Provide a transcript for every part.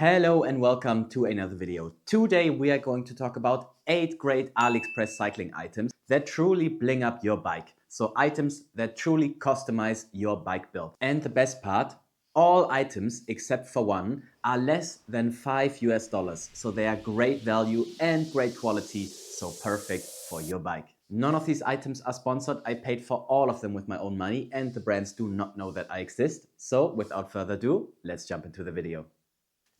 Hello and welcome to another video. Today we are going to talk about 8 great AliExpress cycling items that truly bling up your bike. So items that truly customize your bike build. And the best part, all items except for one are less than $5. So they are great value and great quality, so perfect for your bike. None of these items are sponsored. I paid for all of them with my own money and the brands do not know that I exist. So without further ado, let's jump into the video.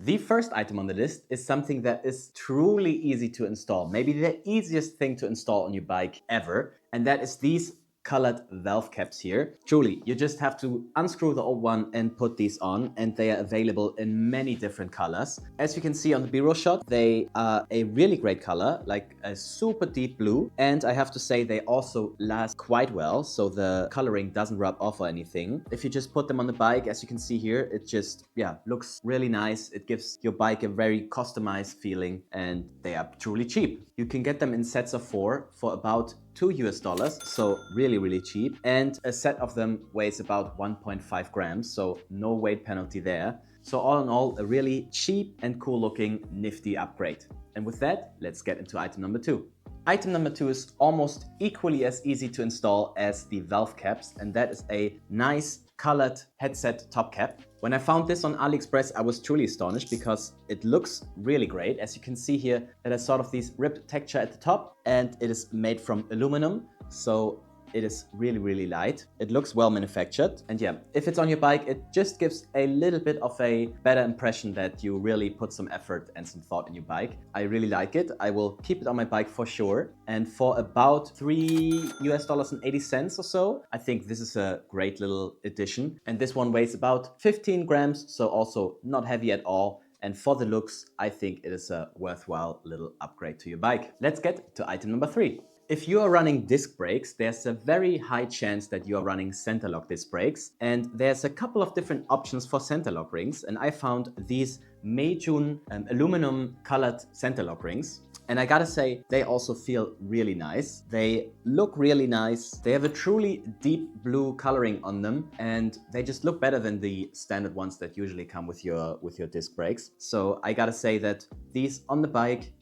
The first item on the list is something that is truly easy to install, maybe the easiest thing to install on your bike ever, and that is these colored valve caps here. Truly, you just have to unscrew the old one and put these on, and they are available in many different colors. As you can see on the B-roll shot, they are a really great color, like a super deep blue, and I have to say they also last quite well, so the coloring doesn't rub off or anything. If you just put them on the bike, as you can see here, it just looks really nice. It gives your bike a very customized feeling, and they are truly cheap. You can get them in sets of 4 for about $2, so really cheap, and a set of them weighs about 1.5 grams, so no weight penalty there. So all in all, a really cheap and cool looking nifty upgrade. And with that, let's get into item number 2. Item number 2 is almost equally as easy to install as the valve caps, and that is a nice colored headset top cap. When I found this on AliExpress, I was truly astonished because it looks really great. As you can see here, it has sort of this ribbed texture at the top, and it is made from aluminum, so it is really light. It looks well manufactured, and if it's on your bike, it just gives a little bit of a better impression that you really put some effort and some thought in your bike. I really like it. I will keep it on my bike for sure. And for about $3.80 or so, I think this is a great little addition. And this one weighs about 15 grams, so also not heavy at all. And for the looks, I think it is a worthwhile little upgrade to your bike. Let's get to item number 3. If you are running disc brakes, there's a very high chance that you are running center lock disc brakes, and there's a couple of different options for center lock rings, and I found these Meijun aluminum colored center lock rings. And I gotta say, they also feel really nice. They look really nice. They have a truly deep blue coloring on them, and they just look better than the standard ones that usually come with your disc brakes. So I gotta say that these on the bike,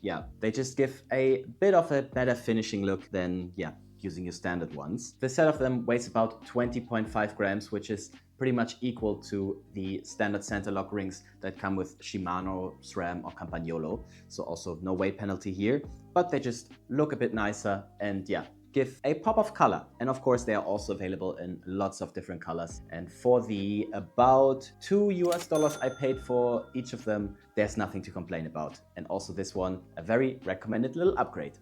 they just give a bit of a better finishing look than using your standard ones. The set of them weighs about 20.5 grams, which is pretty much equal to the standard center lock rings that come with Shimano, SRAM or Campagnolo. So also no weight penalty here, but they just look a bit nicer and give a pop of color. And of course, they are also available in lots of different colors. And for the about $2 I paid for each of them, there's nothing to complain about. And also this one, a very recommended little upgrade.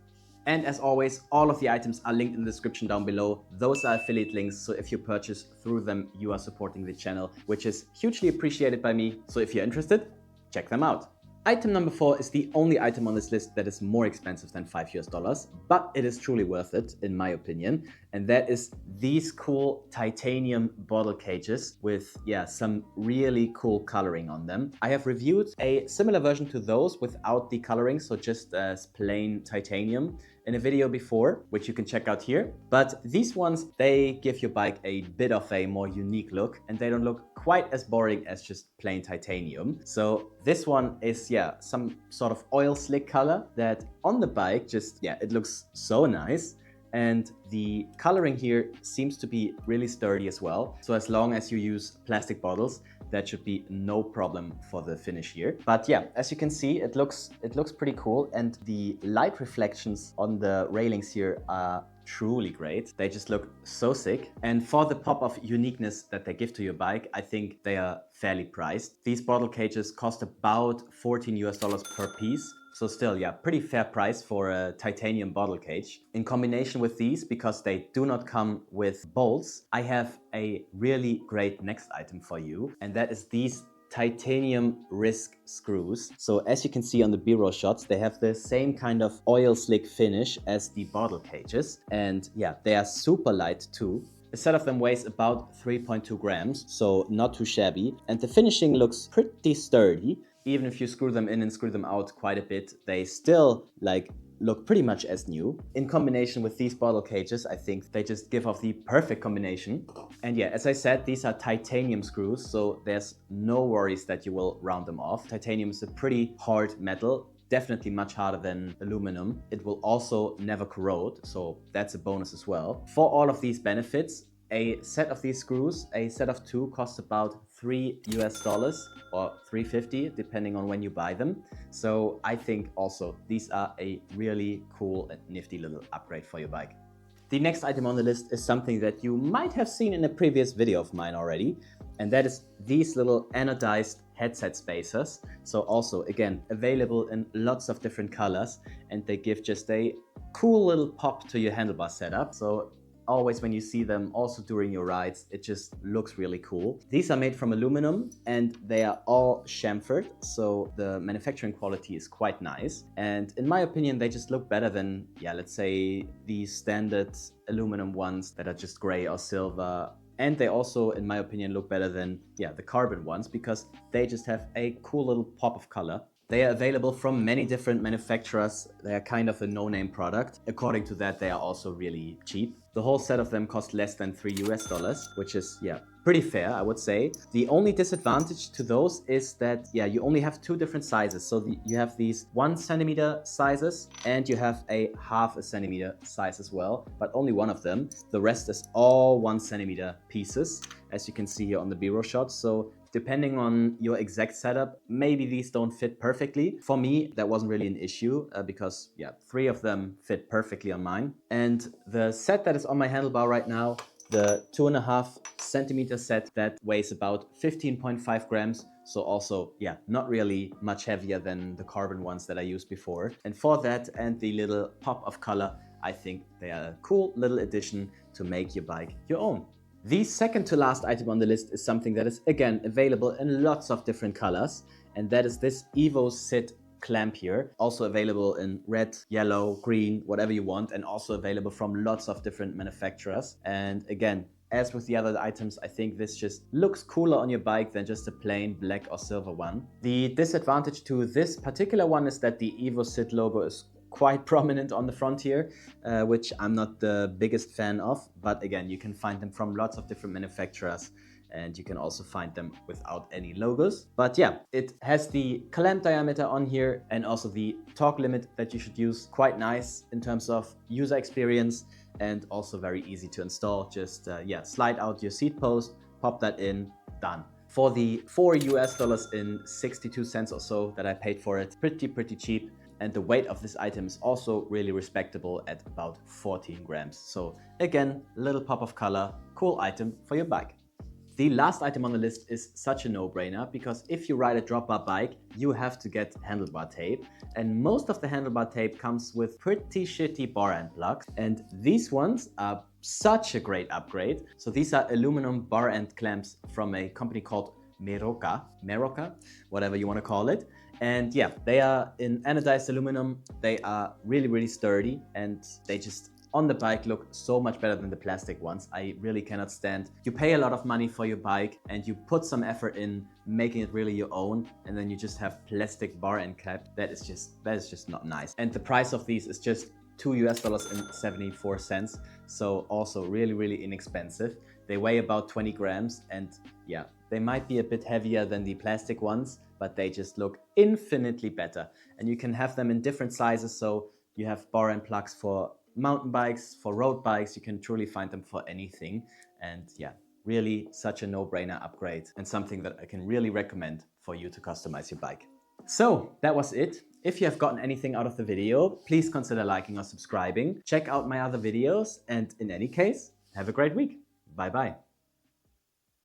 And as always, all of the items are linked in the description down below. Those are affiliate links, so if you purchase through them, you are supporting the channel, which is hugely appreciated by me. So if you're interested, check them out. Item number 4 is the only item on this list that is more expensive than $5, but it is truly worth it, in my opinion. And that is these cool titanium bottle cages with, some really cool coloring on them. I have reviewed a similar version to those without the coloring, so just as plain titanium in a video before, which you can check out here. But these ones, they give your bike a bit of a more unique look, and they don't look quite as boring as just plain titanium. So this one is, some sort of oil slick color that on the bike just, it looks so nice. And the coloring here seems to be really sturdy as well. So as long as you use plastic bottles, that should be no problem for the finish here. But as you can see, it looks pretty cool, and the light reflections on the railings here are truly great. They just look so sick. And for the pop of uniqueness that they give to your bike, I think they are fairly priced. These bottle cages cost about $14 per piece. So still, pretty fair price for a titanium bottle cage. In combination with these, because they do not come with bolts, I have a really great next item for you, and that is these titanium wrist screws. So as you can see on the B-roll shots, they have the same kind of oil slick finish as the bottle cages, and they are super light too. A set of them weighs about 3.2 grams, so not too shabby, and the finishing looks pretty sturdy. Even if you screw them in and screw them out quite a bit, they still look pretty much as new. In combination with these bottle cages, I think they just give off the perfect combination. And yeah, as I said, these are titanium screws, so there's no worries that you will round them off. Titanium is a pretty hard metal, definitely much harder than aluminum. It will also never corrode, so that's a bonus as well. For all of these benefits, a set of these screws, a set of 2, costs about $3 or $3.50 depending on when you buy them. So I think also these are a really cool and nifty little upgrade for your bike. The next item on the list is something that you might have seen in a previous video of mine already, and that is these little anodized headset spacers. So also, again, available in lots of different colors, and they give just a cool little pop to your handlebar setup. So always when you see them, also during your rides, it just looks really cool. These are made from aluminum and they are all chamfered, so the manufacturing quality is quite nice. And in my opinion, they just look better than, yeah, let's say these standard aluminum ones that are just gray or silver. And they also, in my opinion, look better than, yeah, the carbon ones, because they just have a cool little pop of color. They are available from many different manufacturers. They are kind of a no-name product. According to that, they are also really cheap. The whole set of them cost less than $3, which is, yeah, pretty fair, I would say. The only disadvantage to those is that, yeah, you only have 2 different sizes. So you have these 1 centimeter sizes and you have a 1/2 centimeter size as well, but only one of them. The rest is all 1 centimeter pieces, as you can see here on the B-roll shot. So depending on your exact setup, maybe these don't fit perfectly. For me, that wasn't really an issue because, yeah, 3 of them fit perfectly on mine. And the set that is on my handlebar right now, the 2.5 centimeter set, that weighs about 15.5 grams. So also, yeah, not really much heavier than the carbon ones that I used before. And for that and the little pop of color, I think they are a cool little addition to make your bike your own. The second to last item on the list is something that is, again, available in lots of different colors, and that is this Evo Sit clamp here. Also available in red, yellow, green, whatever you want, and also available from lots of different manufacturers. And again, as with the other items, I think this just looks cooler on your bike than just a plain black or silver one. The disadvantage to this particular one is that the Evo Sit logo is quite prominent on the front here, which I'm not the biggest fan of. But again, you can find them from lots of different manufacturers, and you can also find them without any logos. But yeah, it has the clamp diameter on here and also the torque limit that you should use. Quite nice in terms of user experience and also very easy to install. Just yeah, slide out your seat post, pop that in, done. For the $4 in 62 cents or so that I paid for it, pretty cheap. And the weight of this item is also really respectable at about 14 grams. So again, little pop of color, cool item for your bike. The last item on the list is such a no-brainer, because if you ride a drop bar bike, you have to get handlebar tape. And most of the handlebar tape comes with pretty shitty bar end plugs. And these ones are such a great upgrade. So these are aluminum bar end clamps from a company called Meroka, whatever you want to call it. And yeah, they are in anodized aluminum. They are really sturdy, and they just on the bike look so much better than the plastic ones. I really cannot stand. You pay a lot of money for your bike and you put some effort in making it really your own, and then you just have plastic bar end cap. That is just not nice. And the price of these is just $2.74. So also really inexpensive. They weigh about 20 grams, and yeah, they might be a bit heavier than the plastic ones, but they just look infinitely better. And you can have them in different sizes. So you have bar end plugs for mountain bikes, for road bikes. You can truly find them for anything. And yeah, really such a no-brainer upgrade, and something that I can really recommend for you to customize your bike. So that was it. If you have gotten anything out of the video, please consider liking or subscribing. Check out my other videos, and in any case, have a great week. Bye bye.